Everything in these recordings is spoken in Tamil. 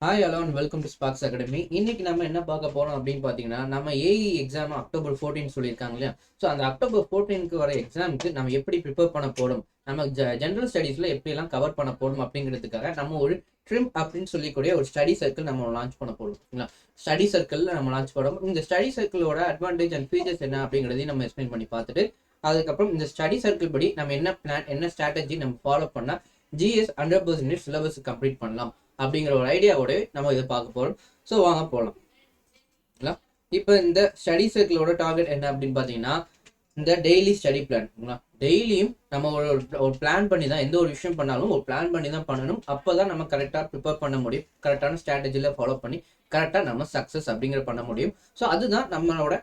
Hi hello and welcome to Sparks academy. இன்னைக்கு நம்ம என்ன பார்க்க போறோம் அப்படின்னு பார்த்தீங்கன்னா, நம்ம ஏஇ எக்ஸாம் அக்டோபர் 14 சொல்லியிருக்காங்க இல்லையா? ஸோ அந்த அக்டோபர் 14க்கு வர எக்ஸாமுக்கு நம்ம எப்படி ப்ரிப்பேர் பண்ண போறோம், நம்ம ஜென்ரல் ஸ்டடீஸ்ல எப்படியெல்லாம் கவர் பண்ண போறோம் அப்படிங்கிறதுக்காக நம்ம ஒரு ட்ரிம் அப்படின்னு சொல்லக்கூடிய ஒரு ஸ்டடி சர்க்கிள் நம்ம லான்ச் பண்ண போறோம். ஓகேங்களா? ஸ்டடி சர்க்கிள் நம்ம லான்ச் பண்ணோம். இந்த ஸ்டடி சர்க்கிளோட அட்வான்டேஜ் அண்ட் ஃபீச்சர்ஸ் என்ன அப்படிங்கிறதையும் நம்ம எக்ஸ்பிளைன் பண்ணி பார்த்துட்டு, அதுக்கப்புறம் இந்த ஸ்டடி சர்க்கிள் படி நம்ம என்ன பிளான், என்ன ஸ்ட்ராட்டஜி நம்ம ஃபாலோ பண்ணா ஜிஎஸ் 100% சிலபஸ் கம்ப்ளீட் பண்ணலாம் அப்படிங்கிற ஒரு ஐடியாவோட நம்ம இதை பார்க்க போறோம். ஸோ வாங்க போகலாம். இப்போ இந்த ஸ்டடி சர்க்கிளோட டார்கெட் என்ன அப்படின்னு பார்த்தீங்கன்னா, இந்த டெய்லி ஸ்டடி பிளான். டெய்லியும் நம்ம ஒரு பிளான் பண்ணி தான் எந்த ஒரு விஷயம் பண்ணாலும் ஒரு பிளான் பண்ணி தான் பண்ணணும். அப்போ தான் நம்ம கரெக்டாக ப்ரிப்பேர் பண்ண முடியும். கரெக்டான ஸ்ட்ராட்டஜியில் ஃபாலோ பண்ணி கரெக்டாக நம்ம சக்ஸஸ் அப்படிங்கிற பண்ண முடியும். ஸோ அதுதான் நம்மளோட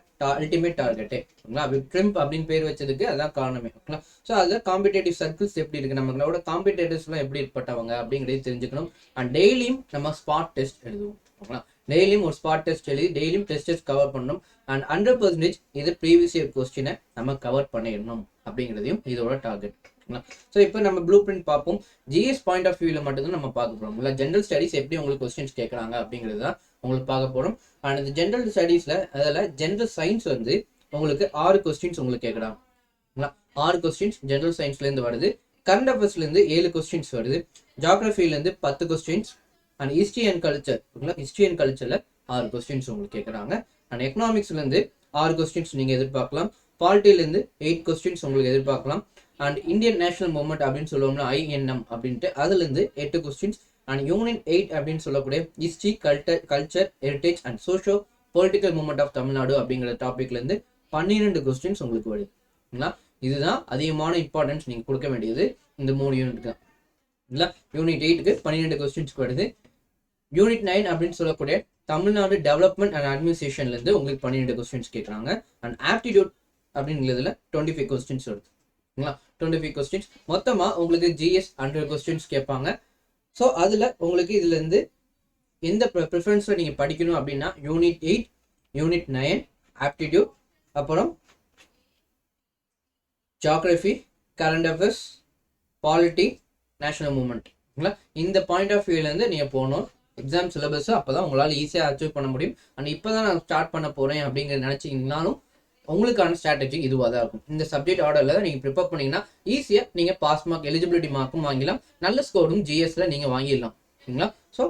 அல்டிமேட் டார்கெட்டே. ஓகேங்களா? ட்ரிம்ப் அப்படின்னு பேர் வச்சதுக்கு அதான் காரணமே. ஓகேங்களா? ஸோ அதில் காம்படிட்டிவ் சர்க்கிள்ஸ் எப்படி இருக்கு, நம்மளோட காம்படிட்டர்ஸ்லாம் எப்படி ஏற்பட்டவங்க அப்படிங்கிறத தெரிஞ்சுக்கணும். அண்ட் டெய்லியும் நம்ம ஸ்பாட் டெஸ்ட் எழுதுவோம். ஓகேங்களா? டெய்லியும் ஒரு ஸ்பாட் டெஸ்ட் எழுதி டெய்லியும் டெஸ்ட் கவர் பண்ணணும். அண்ட் 100% இது ப்ரீவியஸ் இயர் கொஸ்டினை நம்ம கவர் பண்ணிடணும் அப்படிங்கிறதையும் இதோட டார்கெட். ஸோ இப்போ நம்ம ப்ளூ பிரிண்ட் பார்ப்போம். ஜிஎஸ் பாயிண்ட் ஆஃப் வியூவில் மட்டும்தான் நம்ம பார்க்க போகிறோம். இல்லை ஜென்ரல் ஸ்டடீஸ் எப்படி உங்களுக்கு கொஸ்டின்ஸ் கேட்குறாங்க அப்படிங்கிறது தான் உங்களுக்கு பார்க்க போகிறோம். அண்ட் இந்த ஜென்ரல் ஸ்டடீஸில் அதில் ஜென்ரல் சயின்ஸ் வந்து உங்களுக்கு 6 கொஸ்டின்ஸ் உங்களுக்கு கேட்குறாங்க. 6 கொஸ்டின்ஸ் ஜென்ரல் சயின்ஸ்லேருந்து வருது. கரண்ட் அஃபேர்ஸ்லேருந்து 7 கொஸ்டின்ஸ் வருது. ஜியாகிரஃபிலேருந்து 10 questions. And history and culture. History and கல்ச்சரில் 6 கொஸ்டின்ஸ் உங்களுக்கு கேட்குறாங்க. அண்ட் எக்கனாமிக்ஸ்லேருந்து 6 கொஸ்டின்ஸ் நீங்கள் எதிர்பார்க்கலாம். பாலிட்டிலேருந்து 8 கொஸ்டின்ஸ் உங்களுக்கு எதிர்பார்க்கலாம். அண்ட் இந்தியன் நேஷனல் மூவ்மெண்ட் அப்படின்னு சொல்லுவோம்னா INM அப்படின்ட்டு அதுலேருந்து 8 கொஸ்டின்ஸ். அண்ட் யூனியன் 8 அப்படின்னு சொல்லக்கூடிய history, culture, heritage and socio political movement of Tamil Nadu அப்படிங்கிற டாபிக்லேருந்து 12 கொஸ்டின்ஸ் உங்களுக்கு வருது. ஓகேங்களா? இதுதான் அதிகமான இம்பார்ட்டன்ஸ் நீங்கள் கொடுக்க வேண்டியது இந்த 3 யூனிட்டுக்கு தான். இல்லை யூனிட் 8க்கு 12 கொஸ்டின்ஸ் வருது. யூனிட் 9 அப்படின்னு சொல்லக்கூடிய தமிழ்நாடு டெவலப்மெண்ட் அண்ட் அட்மினிஸ்ட்ரேஷன்லேருந்து உங்களுக்கு 12 கொஸ்டின்ஸ் கேட்குறாங்க. அண்ட் ஆப்டிடியூட் அப்படிங்கிறதுல 25 கொஸ்டின்ஸ் வருது. ஓகேங்களா? 25 கொஸ்டின்ஸ் மொத்தமாக உங்களுக்கு ஜிஎஸ் 100 கொஸ்டின்ஸ் கேட்பாங்க. ஸோ அதில் உங்களுக்கு இதுலேருந்து எந்த ப்ரிஃபரன்ஸில் நீங்கள் படிக்கணும் அப்படின்னா யூனிட் 8, யூனிட் 9, ஆப்டிடியூட், அப்புறம் geography, current affairs, polity, national movement. ஓகேங்களா? இந்த பாயிண்ட் ஆஃப் வியூலேருந்து நீங்கள் போகணும். எக்ஸாம் சிலபஸ் அப்போ தான் உங்களால் ஈஸியாக அச்சீவ் பண்ண முடியும். அண்ட் இப்போ தான் நான் ஸ்டார்ட் பண்ண போகிறேன் அப்படிங்கிற நினச்சிங்கனாலும் உங்களுக்கான ஸ்ட்ராட்டஜி இதுவாக தான் இருக்கும். இந்த சப்ஜெக்ட் ஆர்டரில் தான் நீங்கள் ப்ரிப்பேர் பண்ணிங்கன்னா ஈஸியாக நீங்கள் பாஸ் மார்க், எலிஜிபிலிட்டி மார்க்கும் வாங்கிடலாம். நல்ல ஸ்கோரும் ஜிஎஸ்ல நீங்கள் வாங்கிடலாம். ஓகேங்களா? ஸோ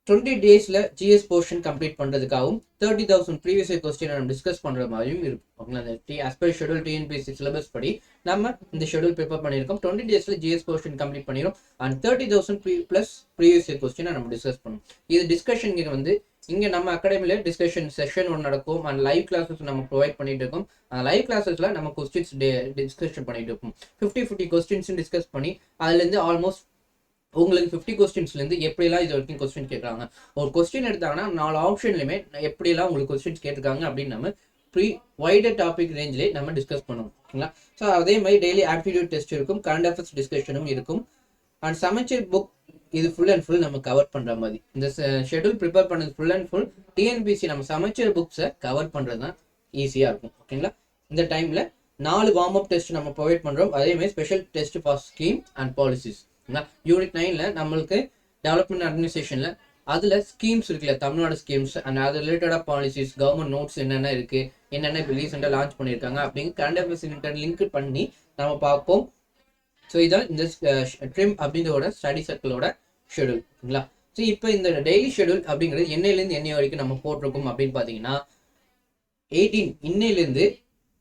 20 டேஸில் ஜிஎஸ் போர்ஷன் கம்ப்ளீட் பண்ணுறதுக்காகவும் 30,000 ப்ரீவியஸ் இயர் கொஸ்டின் நம்ம டிஸ்கஸ் பண்ணுற மாதிரியும் இருக்கும். ஓகேங்களா? இந்த ஆஸ்பர் ஷெடியூல் டிஎன்பிஎஸ்சி சிலபஸ் படி நம்ம இந்த ஷெடியூல் ப்ரிப்பேர் பண்ணியிருக்கோம். 20 டேஸில் ஜிஎஸ் போர்ஷன் கம்ப்ளீட் பண்ணிடும். அண்ட் 30,000 ப்ளஸ் ப்ரீவியஸ் இயர் கொஸ்டினை நம்ம டிஸ்கஸ் பண்ணுவோம். இது டிஸ்கஷன் வந்து இங்கே நம்ம அகாடமியில் டிஸ்கஷன் செஷன் ஒன்று நடக்கும். அண்ட் லைவ் கிளாஸஸ் நம்ம ப்ரொவைட் பண்ணிட்டு இருக்கோம். அந்த லைவ் கிளாஸஸில் நம்ம கொஸ்டின்ஸ் டிஸ்கஷன் பண்ணிட்டு இருக்கோம். 50 கொஸ்டின்ஸும் டிஸ்கஸ் பண்ணி அதுலேருந்து ஆல்மோஸ்ட் உங்களுக்கு 50 கொஸ்டின்ஸ்லேருந்து எப்படிலாம் இது வரைக்கும் கொஸ்டின் கேட்குறாங்க, ஒரு கொஸ்டின் எடுத்தாங்கன்னா 4 ஆப்ஷன்லையுமே எப்படிலாம் உங்களுக்கு கொஸ்டின்ஸ் கேட்டிருக்காங்க அப்படின்னு நம்ம வைடர் டாபிக் ரேஞ்சிலே நம்ம டிஸ்கஸ் பண்ணுவோம். ஓகேங்களா? ஸோ அதே மாதிரி டெய்லி ஆப்டிடியூட் டெஸ்ட் இருக்கும், கரண்ட் அஃபேர்ஸ் டிஸ்கஷனும் இருக்கும். அண்ட் சமச்சீர் புக் இது ஃபுல் அண்ட் ஃபுல் நம்ம கவர் பண்ணுற மாதிரி இந்த ஷெடியூல் ப்ரிப்பேர் பண்ணது ஃபுல் அண்ட் ஃபுல் டிஎன்பிசி நம்ம சமச்சீர் புக்ஸை கவர் பண்ணுறது தான் ஈஸியாக இருக்கும். ஓகேங்களா? இந்த டைமில் 4 வார்ம் அப் டெஸ்ட் நம்ம ப்ரொவைட் பண்ணுறோம். அதேமாதிரி special test for scheme and policies. Unit 9ல நம்மளுக்கு டெவலப்மெண்ட் அட்மினிஸ்ட்ரேஷன்ல அதுல ஸ்கீம்ஸ் இருக்குல்ல, தமிழ்நாடு ஸ்கீம்ஸ் அண்ட் அது ரிலேட்டடா பாலிசிஸ், கவர்மெண்ட் நோட்ஸ் என்னென்ன இருக்கு, என்னென்ன இப்போ ரீசெண்டாக லான்ச் பண்ணியிருக்காங்க அப்படிங்க கரண்ட் அஃபேர்ஸ் லிங்க் பண்ணி நம்ம பார்ப்போம். ஸோ இதான் இந்த ட்ரிம் அப்படிங்கிறோட ஸ்டடி சர்க்கிளோட ஷெடியூல். ஓகேங்களா? ஸோ இப்போ இந்த டெய்லி ஷெடியூல் அப்படிங்கிறது என்னையிலேருந்து என்னை வரைக்கும் நம்ம போட்டிருக்கோம் அப்படின்னு பார்த்தீங்கன்னா 18 இன்னையிலேருந்து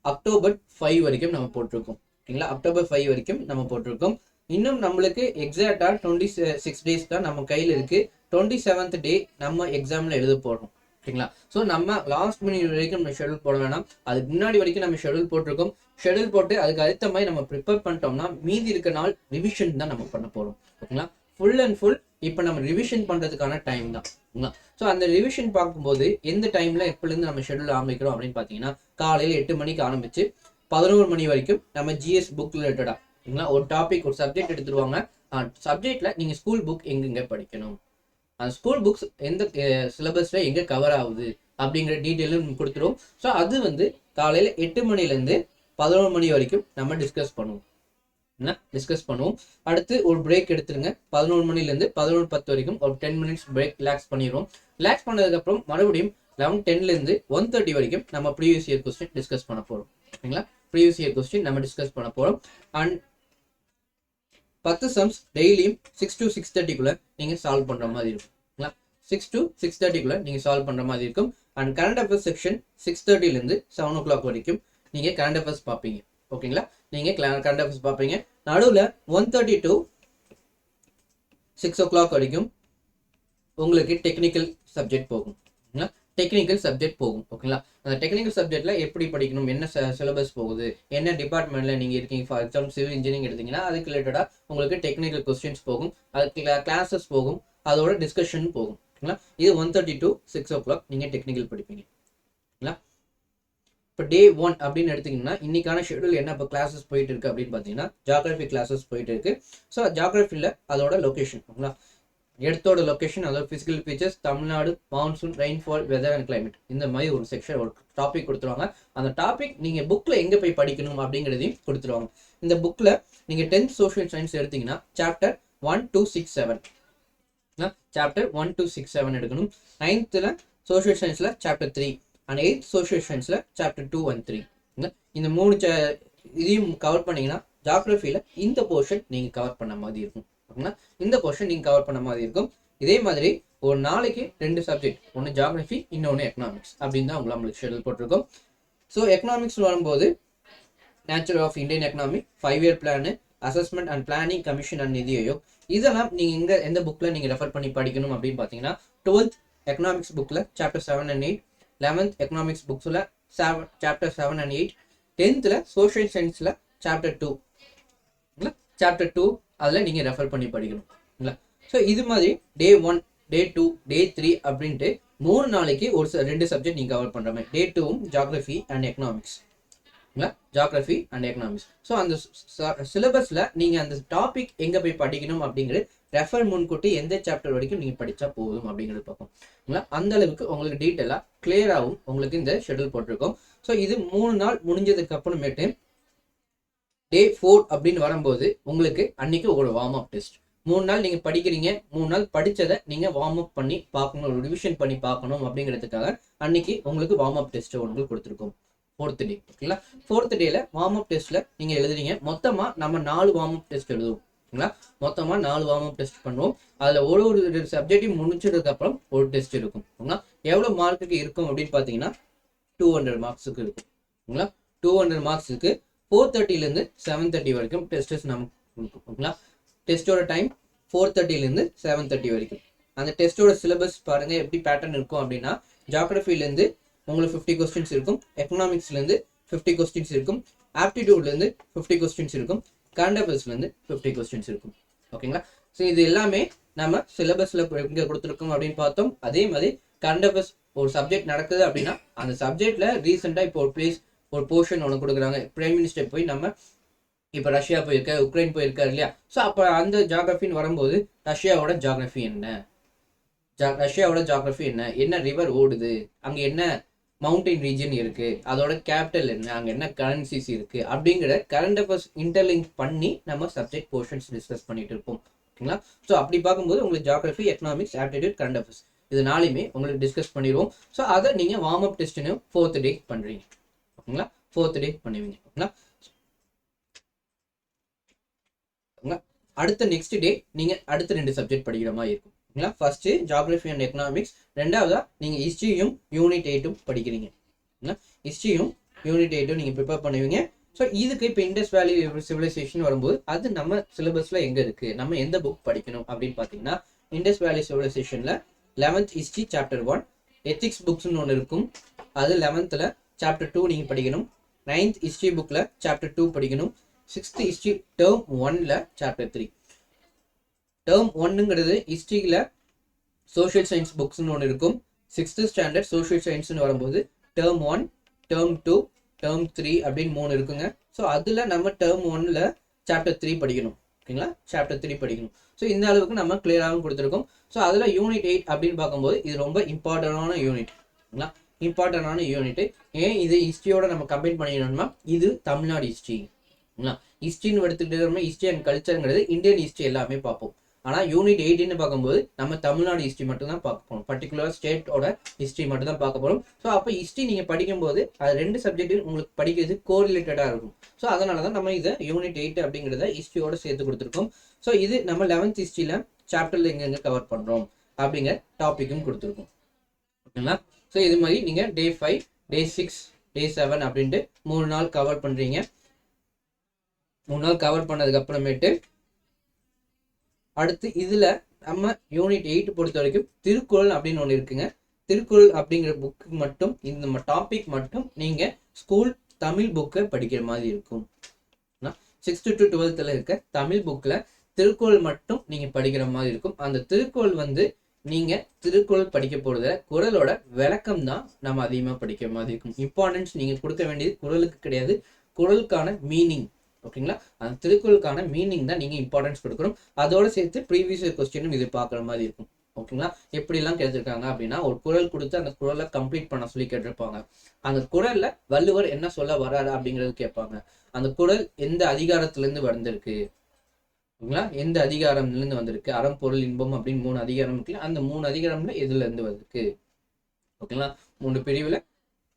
அக்டோபர் 5 வரைக்கும் நம்ம போட்டிருக்கோம். ஓகேங்களா? அக்டோபர் 5 வரைக்கும் நம்ம போட்டிருக்கோம். இன்னும் நம்மளுக்கு எக்ஸாக்டா 26 டேஸ் தான் நம்ம கையில் இருக்கு. 27th டே நம்ம எக்ஸாம்ல எழுத போறோம். ஓகேங்களா? ஸோ நம்ம லாஸ்ட் மினிட் வரைக்கும் நம்ம ஷெடியூல் போட வேணாம். அதுக்கு முன்னாடி வரைக்கும் நம்ம ஷெடியூல் போட்டிருக்கோம். ஷெடியூல் போட்டு அதுக்கு அடுத்த மாதிரி நம்ம ப்ரிப்பேர் பண்ணிட்டோம்னா மீதி இருக்க நாள் ரிவிஷன் தான் நம்ம பண்ண போறோம். ஓகேங்களா? ஃபுல் அண்ட் ஃபுல் இப்போ நம்ம ரிவிஷன் பண்றதுக்கான டைம் தான். ஓகேங்களா? ஸோ அந்த ரிவிஷன் பார்க்கும்போது எந்த டைம்ல எப்போலேருந்து நம்ம ஷெடியூல் ஆரம்பிக்கிறோம் அப்படின்னு பார்த்தீங்கன்னா காலையில் 8 மணிக்கு ஆரம்பிச்சு 11 மணி வரைக்கும் நம்ம ஜிஎஸ் புக் ரிலேட்டடா ஒரு டாபிக், ஒரு சப்ஜெக்ட் எடுத்துருவாங்க. சப்ஜெக்ட்ல நீங்க ஸ்கூல் புக் எங்கெங்க படிக்கணும், அந்த ஸ்கூல் புக்ஸ் எந்த சிலபஸ்ல எங்க கவர் ஆகுது அப்படிங்கிற டீட்டெயிலும் கொடுத்துருவோம். ஸோ அது காலையில 8 மணிலேருந்து 11 மணி வரைக்கும் நம்ம டிஸ்கஸ் பண்ணுவோம். டிஸ்கஸ் பண்ணுவோம். அடுத்து ஒரு பிரேக் எடுத்துருங்க. 11 மணிலேருந்து 11:10 வரைக்கும் ஒரு 10 மினிட்ஸ் பிரேக் ரிலாக்ஸ் பண்ணிடுவோம். ரிலாக்ஸ் பண்ணதுக்கப்புறம் மறுபடியும் 11:10லேருந்து 1:30 வரைக்கும் நம்ம ப்ரீவியஸ் இயர் கொஸ்டின் டிஸ்கஸ் பண்ண போகிறோம். ஓகேங்களா? ப்ரீவியஸ் இயர் கொஸ்டின் நம்ம டிஸ்கஸ் பண்ண போகிறோம். அண்ட் 10 சம்ஸ் டெய்லியும் 6 to 6:30க்குள்ளே நீங்கள் சால்வ் பண்ணுற மாதிரி இருக்கும். 6 to 6:30க்குள்ளே நீங்கள் சால்வ் பண்ணுற மாதிரி இருக்கும். அண்ட் கரண்ட் அஃபேர்ஸ் செக்ஷன் 6:30லேருந்து 7 o'clock வரைக்கும் நீங்கள் கரண்ட் அஃபேர்ஸ் பார்ப்பீங்க. ஓகேங்களா? நீங்கள் கரண்ட் அஃபேர்ஸ் பார்ப்பீங்க. நடுவில் 1:30 to 6 o'clock வரைக்கும் உங்களுக்கு டெக்னிக்கல் சப்ஜெக்ட் போகும். ஓகேங்களா? டெக்னிக்கல் சப்ஜெக்ட் போகும். ஓகேங்களா? அந்த டெக்னிக்கல் சப்ஜெக்ட்ல எப்படி படிக்கணும், என்ன சிலபஸ் போகுது, என்ன டிபார்ட்மெண்ட்ல நீங்க இருக்கீங்க, ஃபார் எக்ஸாம்பிள் சிவில் இன்ஜினியரிங் எடுத்தீங்கன்னா அதுக்கு ரிலேட்டடா உங்களுக்கு டெக்னிக்கல் கொஸ்டின்ஸ் போகும், அதுக்கு கிளாஸஸ் போகும், அதோட டிஸ்கஷன் போகும். ஓகேங்களா? இது 1:30 to 6 o'clock நீங்க டெக்னிக்கல் படிப்பீங்க. ஓகேங்களா? இப்போ டே 1 அப்படின்னு எடுத்தீங்கன்னா இன்னைக்கான ஷெடியூல் என்ன இப்போ கிளாஸஸ் போயிட்டு இருக்கு அப்படின்னு பார்த்தீங்கன்னா ஜியாகிரபி கிளாஸஸ் போயிட்டு இருக்கு. ஸோ ஜியாகிரபியில் அதோட லொக்கேஷன், ஓகேங்களா, இடத்தோட லொக்கேஷன், அதோட physical features, Tamil Nadu, monsoon, rainfall, weather and climate, இந்த மாதிரி ஒரு செக்ஷன் ஒரு டாபிக் கொடுத்துருவாங்க. அந்த டாபிக் நீங்கள் புக்கில் எங்கே போய் படிக்கணும் அப்படிங்கிறதையும் கொடுத்துருவாங்க. இந்த புக்கில் நீங்கள் 10th சோஷியல் சயின்ஸ் எடுத்தீங்கன்னா சாப்டர் 1 to 6, 7, சாப்டர் 1 to 6, 7 எடுக்கணும். 9th சோஷியல் சயின்ஸில் சாப்டர் 3 அண்ட் 8th சோஷியல் சயின்ஸில் சாப்டர் 2 and 3. இந்த 3 இதையும் கவர் பண்ணீங்கன்னா ஜியாகிரபியில் இந்த போர்ஷன் நீங்கள் கவர் பண்ண மாதிரி இருக்கும். ஓகேங்களா? இந்த போர்ஷன் நீங்கள் கவர் பண்ண மாதிரி இருக்கும். இதே மாதிரி ஒரு நாளைக்கு 2 சப்ஜெக்ட், ஒன்று ஜியாகிரபி, இன்னொன்று எக்கனாமிக்ஸ் அப்படின்னு தான் நம்மளுக்கு ஷெடியூல் போட்டிருக்கோம். ஸோ எக்கனாமிக்ஸ் வரும்போது nature of Indian economy, 5-year plan, assessment and planning commission and NITI Aayog, இதெல்லாம் நீங்கள் இங்கே எந்த புக்கில் நீங்கள் ரெஃபர் பண்ணி படிக்கணும் அப்படின்னு பார்த்தீங்கன்னா 12th எக்கனாமிக்ஸ் புக்கில் சாப்டர் 7 and 8, 11th எக்கனாமிக்ஸ் புக்ஸில் சாப்டர் 7 and 8, 10th சோஷியல் சயின்ஸில் சாப்டர் 2, சாப்டர் 2 அதில் நீங்கள் ரெஃபர் பண்ணி படிக்கணும். ஸோ இது மாதிரி டே 1, டே 2, டே 3 அப்படின்ட்டு 3 நாளைக்கு ஒரு 2 சப்ஜெக்ட் நீங்கள் கவர் பண்ணுற மாதிரி. டே 2வும் geography and economics, geography and economics. So அந்த சிலபஸில் நீங்கள் அந்த டாபிக் எங்கே போய் படிக்கணும் அப்படிங்கிறது ரெஃபர் முன்கூட்டி எந்த சாப்டர் வரைக்கும் நீங்கள் படித்தா போதும் அப்படிங்கிறது பார்ப்போம். அந்த அளவுக்கு உங்களுக்கு டீட்டெயிலாக கிளியராகவும் உங்களுக்கு இந்த ஷெடியூல் போட்டிருக்கோம். ஸோ இது 3 நாள் முடிஞ்சதுக்கு அப்புறமேட்டு டே 4 அப்படின்னு வரும்போது உங்களுக்கு அன்னைக்கு ஒரு வார்ம் அப் டெஸ்ட். 3 நாள் நீங்கள் படிக்கிறீங்க, 3 நாள் படித்ததை நீங்கள் வார்ம் அப் பண்ணி பார்க்கணும், ஒரு ரிவிஷன் பண்ணி பார்க்கணும் அப்படிங்கிறதுக்காக அன்னைக்கு உங்களுக்கு வார்ம் அப் டெஸ்ட் உங்களுக்கு கொடுத்துருக்கோம். 4th டே. ஓகேங்களா? 4th டேல வார்ம் அப் டெஸ்ட்ல நீங்க எழுதுறீங்க. மொத்தமா நம்ம 4 வார்ம் அப் டெஸ்ட் எழுதுவோம். ஓகேங்களா? மொத்தமா 4 வார்ம் அப் டெஸ்ட் பண்ணுவோம். அதுல ஒரு சப்ஜெக்டையும் முடிச்சதுக்கு அப்புறம் ஒரு டெஸ்ட் இருக்கும். ஓகேங்களா? எவ்வளவு மார்க்குக்கு இருக்கும் அப்படின்னு பாத்தீங்கன்னா 200 மார்க்ஸுக்கு இருக்கும். ஓகேங்களா? 200 மார்க்ஸுக்கு 4:30லேருந்து 7:30 வரைக்கும் டெஸ்டஸ் நமக்கு இருக்கும். ஓகேங்களா? டெஸ்டோட டைம் 4:30லேருந்து 7:30 வரைக்கும். அந்த டெஸ்டோட சிலபஸ் பாருங்க எப்படி பேட்டர்ன் இருக்கும் அப்படின்னா ஜியாகிரபிலேருந்து உங்களுக்கு 50 கொஸ்டின்ஸ் இருக்கும், எக்கனாமிக்ஸ்லேருந்து 50 கொஸ்டின்ஸ் இருக்கும், ஆப்டிடியூட்லேருந்து 50 கொஸ்டின்ஸ் இருக்கும், கரண்ட் அஃபேர்ஸ்லேருந்து 50 கொஸ்டின்ஸ் இருக்கும். ஓகேங்களா? ஸோ இது எல்லாமே நம்ம சிலபஸில் எங்கே கொடுத்துருக்கோம் அப்படின்னு பார்த்தோம். அதே மாதிரி கரண்ட் அஃபேர்ஸ் ஒரு சப்ஜெக்ட் நடக்குது அப்படின்னா அந்த சப்ஜெக்ட்ல ரீசெண்டாக இப்போ ஒரு போர்ஷன் ஒன்று கொடுக்குறாங்க. பிரைம் மினிஸ்டர் போய் நம்ம இப்போ ரஷ்யா போயிருக்க, உக்ரைன் போயிருக்காரு இல்லையா? ஸோ அப்போ அந்த ஜியாகிரபின்னு வரும்போது ரஷ்யாவோட ஜியாகிரபி என்ன, ரஷ்யாவோட ஜியாகிரபி என்ன, என்ன ரிவர் ஓடுது, அங்கே என்ன மவுண்டைன் ரீஜன் இருக்கு, அதோட கேபிட்டல் என்ன, அங்கே என்ன கரன்சிஸ் இருக்கு அப்படிங்கிற கரண்ட் அஃபேர்ஸ் இன்டர்லிங்க் பண்ணி நம்ம சப்ஜெக்ட் போர்ஷன்ஸ் டிஸ்கஸ் பண்ணிட்டு இருப்போம். ஓகேங்களா? ஸோ அப்படி பார்க்கும்போது உங்களுக்கு geography, economics, aptitude, current affairs இது 4மே உங்களுக்கு டிஸ்கஸ் பண்ணிடுவோம். ஸோ அதை நீங்கள் வார்ம் அப் டெஸ்ட்னு 4th டே பண்ணுறீங்க. ஓகேங்களா? 4th டே பண்ணுவீங்க. ஓகேங்களா? அடுத்த நெக்ஸ்ட் டே நீங்கள் அடுத்த 2 சப்ஜெக்ட் படிக்கிற மாதிரி இருக்கும். ஓகேங்களா? ஃபர்ஸ்ட் ஜியாகிரபி அண்ட் எக்கனாமிக்ஸ், ரெண்டாவதா நீங்கள் ஹிஸ்ட்ரியும் யூனிட் 8 படிக்கிறீங்க. ஹிஸ்ட்ரியும் யூனிட் 8 நீங்கள் ப்ரிப்பேர் பண்ணுவீங்க. ஸோ இதுக்கு இப்போ இண்டஸ் வேலி சிவிலைசேஷன் வரும்போது அது நம்ம சிலபஸில் எங்கே இருக்குது, நம்ம எந்த புக் படிக்கணும் அப்படின்னு பார்த்தீங்கன்னா இண்டஸ் வேலி சிவிலைசேஷனில் 11th ஹிஸ்ட்ரி சாப்டர் 1, எத்திக்ஸ் புக்ஸ்னு ஒன்று இருக்கும், அது 11th சாப்டர் 2 நீங்கள் படிக்கணும். 9th ஹிஸ்ட்ரி புக்கில் சாப்டர் 2 படிக்கணும். 6th ஹிஸ்ட்ரி டேர்ம் 1ல சாப்டர் 3. டேர்ம் 1ங்கிறது ஹிஸ்ட்ரியில் சோஷியல் சயின்ஸ் புக்ஸ்னு ஒன்று இருக்கும். 6th ஸ்டாண்டர்ட் சோஷியல் சயின்ஸ்னு வரும்போது டேர்ம் 1, டேர்ம் 2, டேர்ம் 3 அப்படின்னு 3 இருக்குங்க. ஸோ அதில் நம்ம டேர்ம் 1ல சாப்டர் 3 படிக்கணும். ஓகேங்களா? சாப்டர் 3 படிக்கணும். ஸோ இந்த அளவுக்கு நம்ம கிளியராகவும் கொடுத்துருக்கோம். ஸோ அதில் யூனிட் 8 அப்படின்னு பார்க்கும்போது இது ரொம்ப இம்பார்ட்டண்டான யூனிட். ஓகேங்களா? இம்பார்ட்டண்டான யூனிட். ஏன் இது ஹிஸ்ட்ரியோட நம்ம கம்பைன் பண்ணிக்கணும்னா இது தமிழ்நாடு ஹிஸ்ட்ரி. ஹிஸ்ட்ரின்னு எடுத்துக்கிட்டு ஹிஸ்ட்ரி அண்ட் கல்ச்சருங்கிறது இந்தியன் ஹிஸ்ட்ரி எல்லாமே பார்ப்போம். ஆனால் யூனிட் 18 பார்க்கும்போது நம்ம தமிழ்நாடு ஹிஸ்ட்ரி மட்டும் தான் பார்க்க போகிறோம், பர்டிகுலர் ஸ்டேட்டோட ஹிஸ்ட்ரி மட்டும் தான் பார்க்க போகிறோம். ஸோ அப்போ ஹிஸ்ட்ரி நீங்கள் படிக்கும்போது அது 2 சப்ஜெக்ட் உங்களுக்கு படிக்கிறது கோரிலேட்டடாக இருக்கும். ஸோ அதனால தான் நம்ம இதை யூனிட் 8 அப்படிங்கிறத ஹிஸ்ட்ரியோட சேர்த்து கொடுத்துருக்கோம். ஸோ இது நம்ம 11th ஹிஸ்ட்ரியில் சாப்டரில் எங்கெங்கே கவர் பண்ணுறோம் அப்படிங்கிற டாப்பிக்கும் கொடுத்துருக்கோம். ஓகேங்களா? ஸோ இது மாதிரி நீங்கள் டே 5, டே 6, டே 7 அப்படின்ட்டு 3 நாள் கவர் பண்ணுறீங்க. 3 நாள் கவர் பண்ணதுக்கு அப்புறமேட்டு அடுத்து இதில் நம்ம யூனிட் 8 பொறுத்த வரைக்கும் திருக்குறள் அப்படின்னு ஒன்று இருக்குங்க. திருக்குறள் அப்படிங்கிற புக்கு மட்டும் இந்த டாபிக் மட்டும் நீங்கள் ஸ்கூல் தமிழ் புக்கை படிக்கிற மாதிரி இருக்கும். 6th to 12th இருக்க தமிழ் புக்கில் திருக்குறள் மட்டும் நீங்கள் படிக்கிற மாதிரி இருக்கும். அந்த திருக்குறள் நீங்கள் திருக்குறள் படிக்க போகிறத குறளோட விளக்கம் தான் நம்ம அதிகமாக படிக்கிற மாதிரி இருக்கும். இம்பார்ட்டன்ஸ் நீங்கள் கொடுக்க வேண்டியது குறளுக்கு கிடையாது, குறளுக்கான மீனிங். ஓகேங்களா? அந்த திருக்குறளுக்கான மீனிங் தான் நீங்கள் இம்பார்ட்டன்ஸ் கொடுக்கணும். அதோட சேர்த்து ப்ரீவியஸ் கொஸ்டினும் இது பார்க்குற மாதிரி இருக்கும். ஓகேங்களா? எப்படிலாம் கேட்டிருக்காங்க அப்படின்னா, ஒரு குறள் கொடுத்து அந்த குறளை கம்ப்ளீட் பண்ண சொல்லி கேட்டிருப்பாங்க. அந்த குறளில் வள்ளுவர் என்ன சொல்ல வர்றாரு அப்படிங்கிறது கேட்பாங்க. அந்த குறள் எந்த அதிகாரத்திலேருந்து வந்திருக்கு, ஓகேங்களா? எந்த அதிகாரம்லேருந்து வந்திருக்கு, அறம் பொருள் இன்பம் அப்படின்னு 3 அதிகாரம் இருக்குல்ல, அந்த 3 அதிகாரம்ல எதுலேருந்து வந்திருக்கு, ஓகேங்களா? 3 பிரிவில்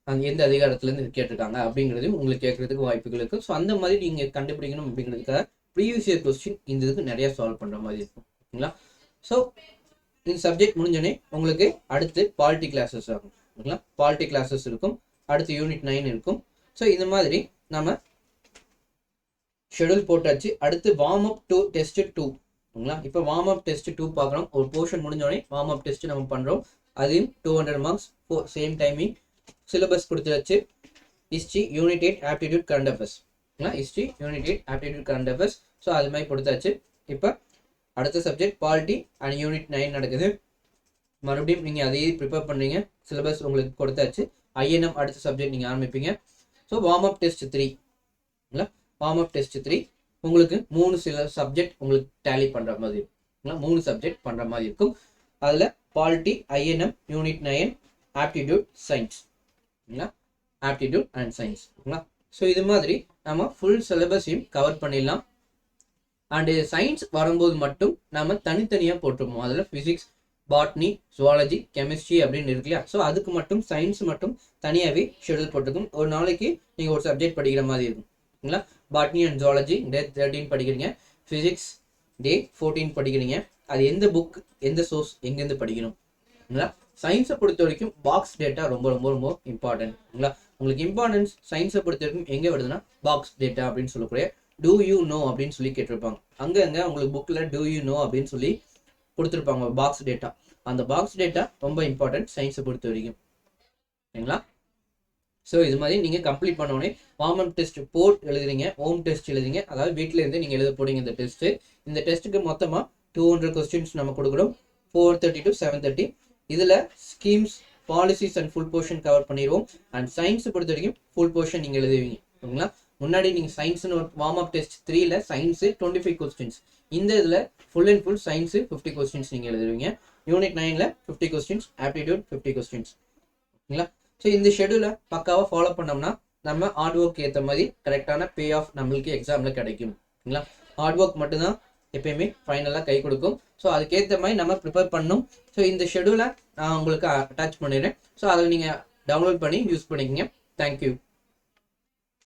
அந்த எந்த அதிகாரத்துலேருந்து கேட்டிருக்காங்க அப்படிங்கிறதையும் உங்களுக்கு கேட்கறதுக்கு வாய்ப்புகள் இருக்குது. ஸோ அந்த மாதிரி நீங்கள் கண்டுபிடிக்கணும் அப்படிங்கிறதுக்காக ப்ரீவியஸ் இயர் கொஸ்டின் இந்த இதுக்கு நிறைய சால்வ் பண்ணுற மாதிரி இருக்கும். ஓகேங்களா? ஸோ இந்த சப்ஜெக்ட் முடிஞ்சோடனே உங்களுக்கு அடுத்து பாலிட்டி கிளாஸஸ் ஆகும். ஓகேங்களா? பாலிட்டி கிளாஸஸ் இருக்கும், அடுத்து யூனிட் 9 இருக்கும். ஸோ இந்த மாதிரி நம்ம ஷெடியூல் போட்டாச்சு. அடுத்து வார்ம் அப் டு டெஸ்ட் 2. ஓகேங்களா? இப்போ வார்ம் அப் டெஸ்ட் 2 பார்க்குறோம். ஒரு போர்ஷன் முடிஞ்சோடனே வார்ம் அப் டெஸ்ட் நம்ம பண்ணுறோம். அதையும் 200 மார்க்ஸ், சேம் டைமிங். சிலபஸ் கொடுத்துருச்சு. History unit 8 aptitude current affairs. History unit 8 aptitude current affairs. So அது மாதிரி கொடுத்தாச்சு. இப்போ அடுத்த சப்ஜெக்ட் பாலிட்டி அண்ட் யூனிட் 9 நடக்குது. மறுபடியும் நீங்கள் அதையே ப்ரிப்பேர் பண்ணுறீங்க. சிலபஸ் உங்களுக்கு கொடுத்தாச்சு. ஐஎன்எம் அடுத்த சப்ஜெக்ட் நீங்கள் ஆரம்பிப்பீங்க. So warm up test 3. Warm up test 3 உங்களுக்கு 3 சப்ஜெக்ட் உங்களுக்கு டேலி பண்ணுற மாதிரி இருக்கும். 3 சப்ஜெக்ட் பண்ணுற மாதிரி இருக்கும். அதில் polity, INM, unit 9, aptitude, science. Aptitude and science. ஓகேங்களா? ஸோ இது மாதிரி நம்ம ஃபுல் சிலபஸையும் கவர் பண்ணிடலாம். அண்டு சயின்ஸ் வரும்போது மட்டும் நம்ம தனித்தனியாக போட்டுருப்போம். அதில் ஃபிசிக்ஸ், பாட்னி, ஜுவாலஜி, கெமிஸ்ட்ரி அப்படின்னு இருக்கு இல்லையா? ஸோ அதுக்கு மட்டும் சயின்ஸ் மட்டும் தனியாகவே ஷெடியூல் போட்டிருக்கும். ஒரு நாளைக்கு நீங்கள் ஒரு சப்ஜெக்ட் படிக்கிற மாதிரி இருக்கும். ஓகேங்களா? பாட்னி அண்ட் ஜுவாலஜி டே 13 படிக்கிறீங்க, ஃபிசிக்ஸ் டே 14 படிக்கிறீங்க. அது எந்த புக், எந்த சோர்ஸ், எங்கேருந்து படிக்கணும். ஓகேங்களா? சயின்ஸை பொறுத்த வரைக்கும் பாக்ஸ் டேட்டா ரொம்ப ரொம்ப ரொம்ப இம்பார்ட்டன்ட். ஓகேங்களா? உங்களுக்கு இம்பார்ட்டன்ஸ் சயின்ஸை பொறுத்த வரைக்கும் எங்கே வருதுன்னா பாக்ஸ் டேட்டா அப்படின்னு சொல்லக்கூடிய டூ யூ நோ அப்படின்னு சொல்லி கேட்டிருப்பாங்க. அங்கே உங்களுக்கு புக்கில் டூ யூ நோ அப்படின்னு சொல்லி கொடுத்துருப்பாங்க பாக்ஸ் டேட்டா. அந்த பாக்ஸ் டேட்டா ரொம்ப இம்பார்ட்டன்ட் சயின்ஸை பொறுத்த வரைக்கும். ஓகேங்களா? ஸோ இது மாதிரி நீங்கள் கம்ப்ளீட் பண்ணோடனே வார்ம் அப் டெஸ்ட் போர்ட் எழுதுறீங்க, ஹோம் டெஸ்ட் எழுதுறீங்க. அதாவது வீட்டில் இருந்து நீங்கள் எழுத போறீங்க இந்த டெஸ்ட்டு. இந்த டெஸ்ட்டுக்கு மொத்தமாக 200 கொஸ்டின்ஸ் நம்ம கொடுக்குறோம். 4:30 to 7:30. இதில் schemes, policies and full portion cover பண்ணிடுவோம். அண்ட் சயின்ஸ் பொறுத்த வரைக்கும் ஃபுல் போர்ஷன் நீங்கள் எழுதுவீங்க. ஓகேங்களா? முன்னாடி நீங்கள் சயின்ஸ்னு ஒரு வார்ம் அப் டெஸ்ட் 3ல் சயின்ஸு 25 கொஸ்டின்ஸ். இந்த இதில் full and full science 50 questions நீங்கள் எழுதுவீங்க. யூனிட் 9ல் 50 கொஸ்டின்ஸ், ஆப்டிடியூட் 50 கொஸ்டின்ஸ். ஓகேங்களா? ஸோ இந்த ஷெடியூலை பக்காவாக ஃபாலோ பண்ணோம்னா நம்ம ஹார்ட் ஒர்க் ஏற்ற மாதிரி கரெக்டான பே ஆஃப் நம்மளுக்கு எக்ஸாமில் கிடைக்கும். ஓகேங்களா? ஹார்ட் ஒர்க் மட்டும்தான் எப்பயுமே ஃபைனலாக கை கொடுக்கும். ஸோ அதுக்கேற்ற மாதிரி நம்ம ப்ரிப்பேர் பண்ணணும். ஸோ இந்த ஷெடியூலை நான் உங்களுக்கு அட்டாச் பண்ணிடுறேன். ஸோ அதில் நீங்கள் டவுன்லோட் பண்ணி யூஸ் பண்ணிக்கங்க. தேங்க்யூ.